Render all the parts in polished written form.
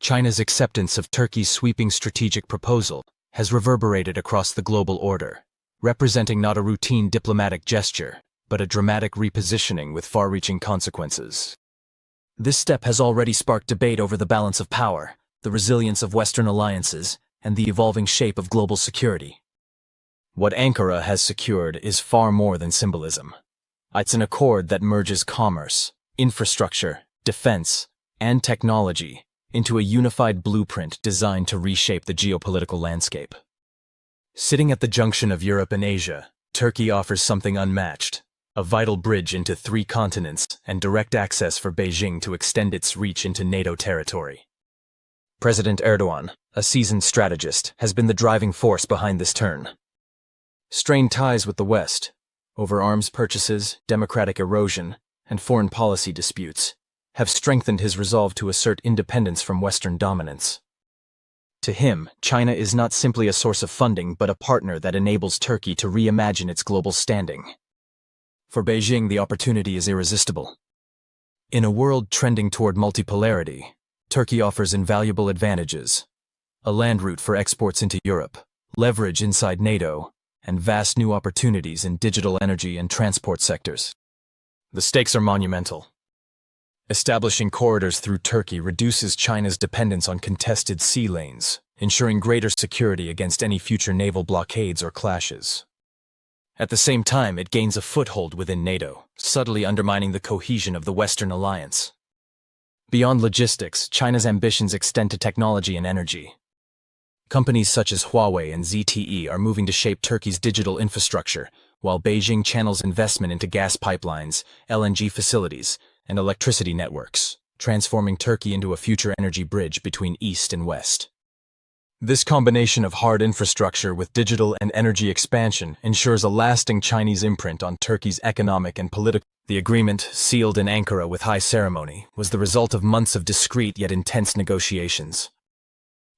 China's acceptance of Turkey's sweeping strategic proposal has reverberated across the global order, representing not a routine diplomatic gesture, but a dramatic repositioning with far-reaching consequences. This step has already sparked debate over the balance of power, the resilience of Western alliances, and the evolving shape of global security. What Ankara has secured is far more than symbolism. It's an accord that merges commerce, infrastructure, defense, and technology into a unified blueprint designed to reshape the geopolitical landscape. Sitting at the junction of Europe and Asia, Turkey offers something unmatched: a vital bridge into 3 continents and direct access for Beijing to extend its reach into NATO territory. President Erdogan, a seasoned strategist, has been the driving force behind this turn. Strained ties with the West, over arms purchases, democratic erosion, and foreign policy disputes, have strengthened his resolve to assert independence from Western dominance. To him, China is not simply a source of funding but a partner that enables Turkey to reimagine its global standing. For Beijing, the opportunity is irresistible. In a world trending toward multipolarity, Turkey offers invaluable advantages: a land route for exports into Europe, leverage inside NATO, and vast new opportunities in digital energy and transport sectors. The stakes are monumental. Establishing corridors through Turkey reduces China's dependence on contested sea lanes, ensuring greater security against any future naval blockades or clashes. At the same time, it gains a foothold within NATO, subtly undermining the cohesion of the Western alliance. Beyond logistics, China's ambitions extend to technology and energy. Companies such as Huawei and ZTE are moving to shape Turkey's digital infrastructure, while Beijing channels investment into gas pipelines, LNG facilities, and electricity networks, transforming Turkey into a future energy bridge between East and West. This combination of hard infrastructure with digital and energy expansion ensures a lasting Chinese imprint on Turkey's economic and political. The agreement, sealed in Ankara with high ceremony, was the result of months of discreet yet intense negotiations.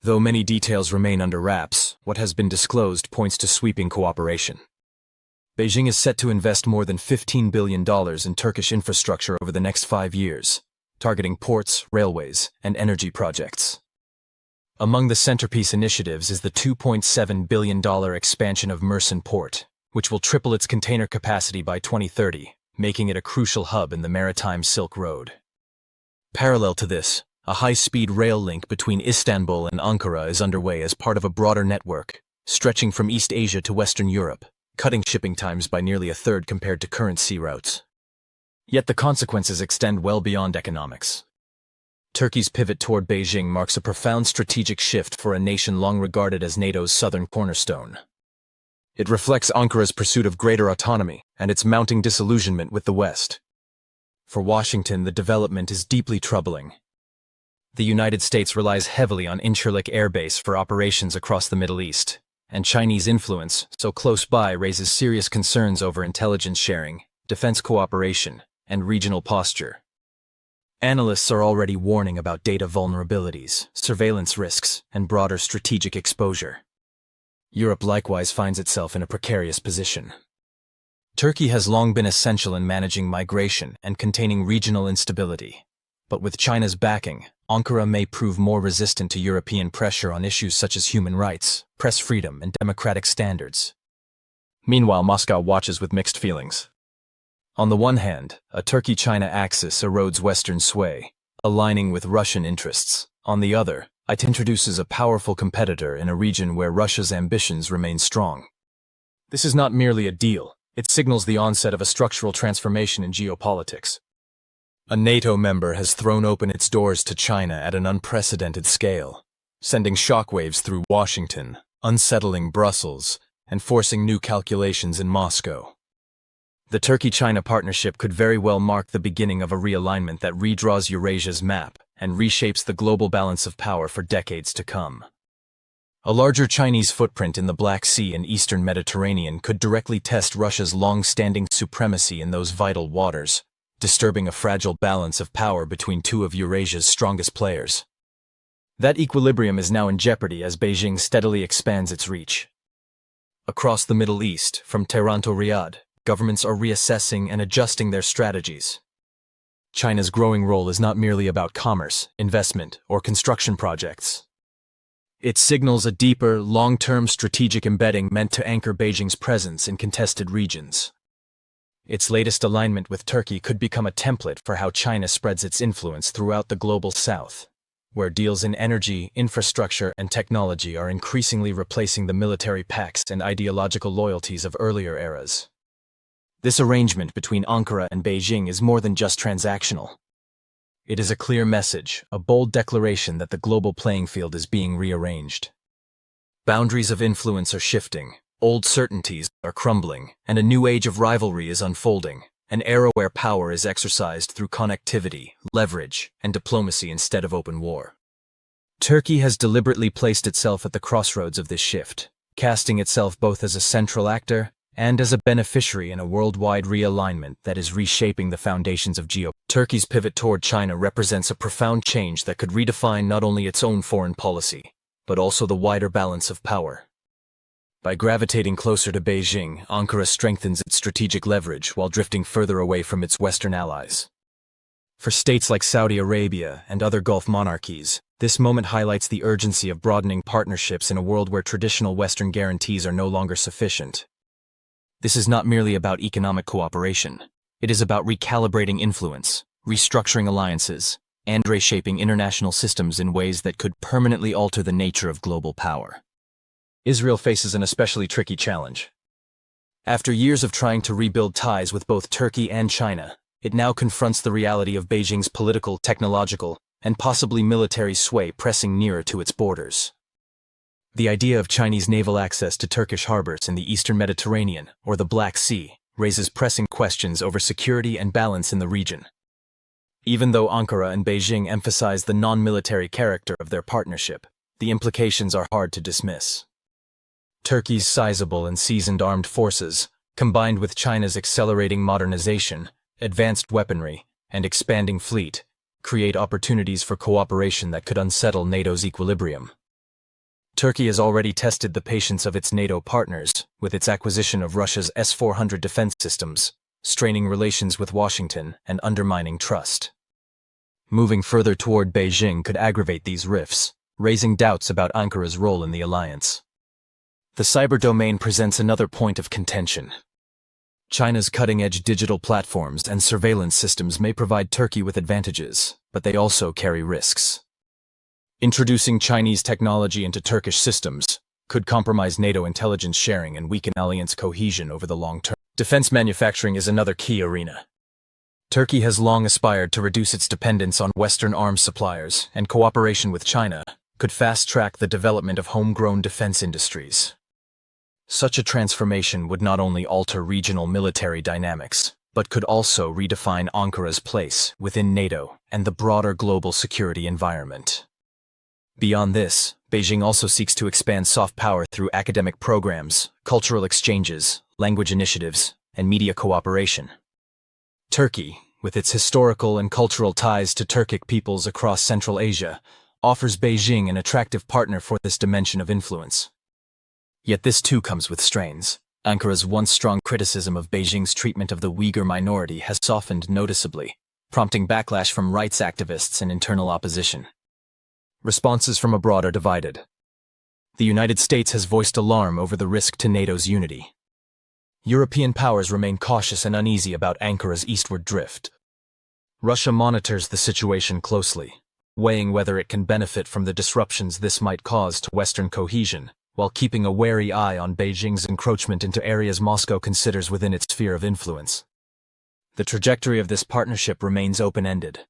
Though many details remain under wraps, what has been disclosed points to sweeping cooperation. Beijing is set to invest more than $15 billion in Turkish infrastructure over the next 5 years, targeting ports, railways, and energy projects. Among the centerpiece initiatives is the $2.7 billion expansion of Mersin Port, which will triple its container capacity by 2030, making it a crucial hub in the maritime Silk Road. Parallel to this, a high-speed rail link between Istanbul and Ankara is underway as part of a broader network, stretching from East Asia to Western Europe, cutting shipping times by nearly a third compared to current sea routes. Yet the consequences extend well beyond economics. Turkey's pivot toward Beijing marks a profound strategic shift for a nation long regarded as NATO's southern cornerstone. It reflects Ankara's pursuit of greater autonomy and its mounting disillusionment with the West. For Washington, the development is deeply troubling. The United States relies heavily on Incirlik Air Base for operations across the Middle East, and Chinese influence, so close by, raises serious concerns over intelligence sharing, defense cooperation, and regional posture. Analysts are already warning about data vulnerabilities, surveillance risks, and broader strategic exposure. Europe likewise finds itself in a precarious position. Turkey has long been essential in managing migration and containing regional instability. But with China's backing, Ankara may prove more resistant to European pressure on issues such as human rights, press freedom, and democratic standards. Meanwhile, Moscow watches with mixed feelings. On the one hand, a Turkey-China axis erodes Western sway, aligning with Russian interests. On the other, it introduces a powerful competitor in a region where Russia's ambitions remain strong. This is not merely a deal, it signals the onset of a structural transformation in geopolitics. A NATO member has thrown open its doors to China at an unprecedented scale, sending shockwaves through Washington, unsettling Brussels, and forcing new calculations in Moscow. The Turkey-China partnership could very well mark the beginning of a realignment that redraws Eurasia's map and reshapes the global balance of power for decades to come. A larger Chinese footprint in the Black Sea and Eastern Mediterranean could directly test Russia's long-standing supremacy in those vital waters, disturbing a fragile balance of power between 2 of Eurasia's strongest players. That equilibrium is now in jeopardy as Beijing steadily expands its reach. Across the Middle East, from Tehran to Riyadh, governments are reassessing and adjusting their strategies. China's growing role is not merely about commerce, investment, or construction projects. It signals a deeper, long-term strategic embedding meant to anchor Beijing's presence in contested regions. Its latest alignment with Turkey could become a template for how China spreads its influence throughout the global south, where deals in energy, infrastructure, and technology are increasingly replacing the military pacts and ideological loyalties of earlier eras. This arrangement between Ankara and Beijing is more than just transactional. It is a clear message, a bold declaration that the global playing field is being rearranged. Boundaries of influence are shifting, old certainties are crumbling, and a new age of rivalry is unfolding, an era where power is exercised through connectivity, leverage, and diplomacy instead of open war. Turkey has deliberately placed itself at the crossroads of this shift, casting itself both as a central actor and as a beneficiary in a worldwide realignment that is reshaping the foundations of geopolitics. Turkey's pivot toward China represents a profound change that could redefine not only its own foreign policy, but also the wider balance of power. By gravitating closer to Beijing, Ankara strengthens its strategic leverage while drifting further away from its Western allies. For states like Saudi Arabia and other Gulf monarchies, this moment highlights the urgency of broadening partnerships in a world where traditional Western guarantees are no longer sufficient. This is not merely about economic cooperation. It is about recalibrating influence, restructuring alliances, and reshaping international systems in ways that could permanently alter the nature of global power. Israel faces an especially tricky challenge. After years of trying to rebuild ties with both Turkey and China, it now confronts the reality of Beijing's political, technological, and possibly military sway pressing nearer to its borders. The idea of Chinese naval access to Turkish harbors in the eastern Mediterranean or the Black Sea raises pressing questions over security and balance in the region. Even though Ankara and Beijing emphasize the non-military character of their partnership, the implications are hard to dismiss. Turkey's sizable and seasoned armed forces, combined with China's accelerating modernization, advanced weaponry, and expanding fleet, create opportunities for cooperation that could unsettle NATO's equilibrium. Turkey has already tested the patience of its NATO partners with its acquisition of Russia's S-400 defense systems, straining relations with Washington and undermining trust. Moving further toward Beijing could aggravate these rifts, raising doubts about Ankara's role in the alliance. The cyber domain presents another point of contention. China's cutting-edge digital platforms and surveillance systems may provide Turkey with advantages, but they also carry risks. Introducing Chinese technology into Turkish systems could compromise NATO intelligence sharing and weaken alliance cohesion over the long term. Defense manufacturing is another key arena. Turkey has long aspired to reduce its dependence on Western arms suppliers, and cooperation with China could fast-track the development of homegrown defense industries. Such a transformation would not only alter regional military dynamics, but could also redefine Ankara's place within NATO and the broader global security environment. Beyond this, Beijing also seeks to expand soft power through academic programs, cultural exchanges, language initiatives, and media cooperation. Turkey, with its historical and cultural ties to Turkic peoples across Central Asia, offers Beijing an attractive partner for this dimension of influence. Yet this too comes with strains. Ankara's once strong criticism of Beijing's treatment of the Uyghur minority has softened noticeably, prompting backlash from rights activists and internal opposition. Responses from abroad are divided. The United States has voiced alarm over the risk to NATO's unity. European powers remain cautious and uneasy about Ankara's eastward drift. Russia monitors the situation closely, weighing whether it can benefit from the disruptions this might cause to Western cohesion, while keeping a wary eye on Beijing's encroachment into areas Moscow considers within its sphere of influence. The trajectory of this partnership remains open-ended.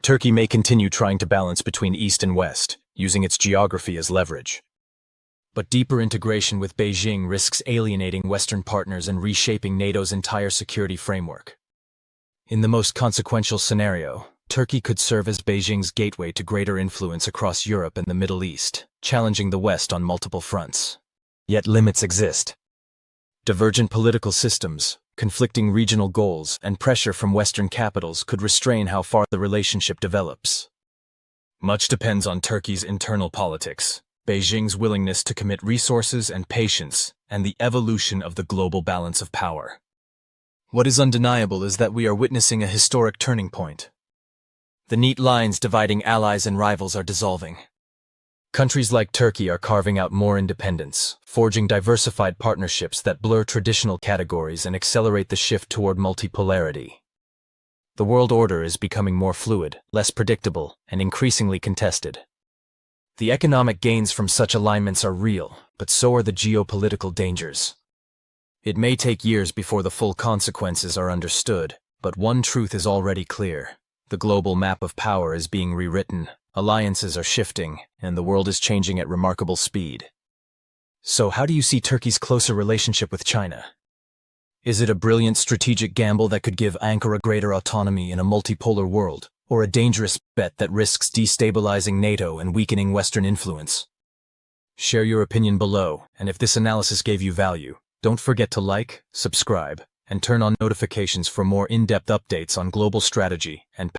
Turkey may continue trying to balance between East and West, using its geography as leverage. But deeper integration with Beijing risks alienating Western partners and reshaping NATO's entire security framework. In the most consequential scenario, Turkey could serve as Beijing's gateway to greater influence across Europe and the Middle East, challenging the West on multiple fronts. Yet limits exist. Divergent political systems, conflicting regional goals, and pressure from Western capitals could restrain how far the relationship develops. Much depends on Turkey's internal politics, Beijing's willingness to commit resources and patience, and the evolution of the global balance of power. What is undeniable is that we are witnessing a historic turning point. The neat lines dividing allies and rivals are dissolving. Countries like Turkey are carving out more independence, forging diversified partnerships that blur traditional categories and accelerate the shift toward multipolarity. The world order is becoming more fluid, less predictable, and increasingly contested. The economic gains from such alignments are real, but so are the geopolitical dangers. It may take years before the full consequences are understood, but one truth is already clear. The global map of power is being rewritten, alliances are shifting, and the world is changing at remarkable speed. So how do you see Turkey's closer relationship with China? Is it a brilliant strategic gamble that could give Ankara greater autonomy in a multipolar world, or a dangerous bet that risks destabilizing NATO and weakening Western influence? Share your opinion below, and if this analysis gave you value, don't forget to like, subscribe, and turn on notifications for more in-depth updates on global strategy and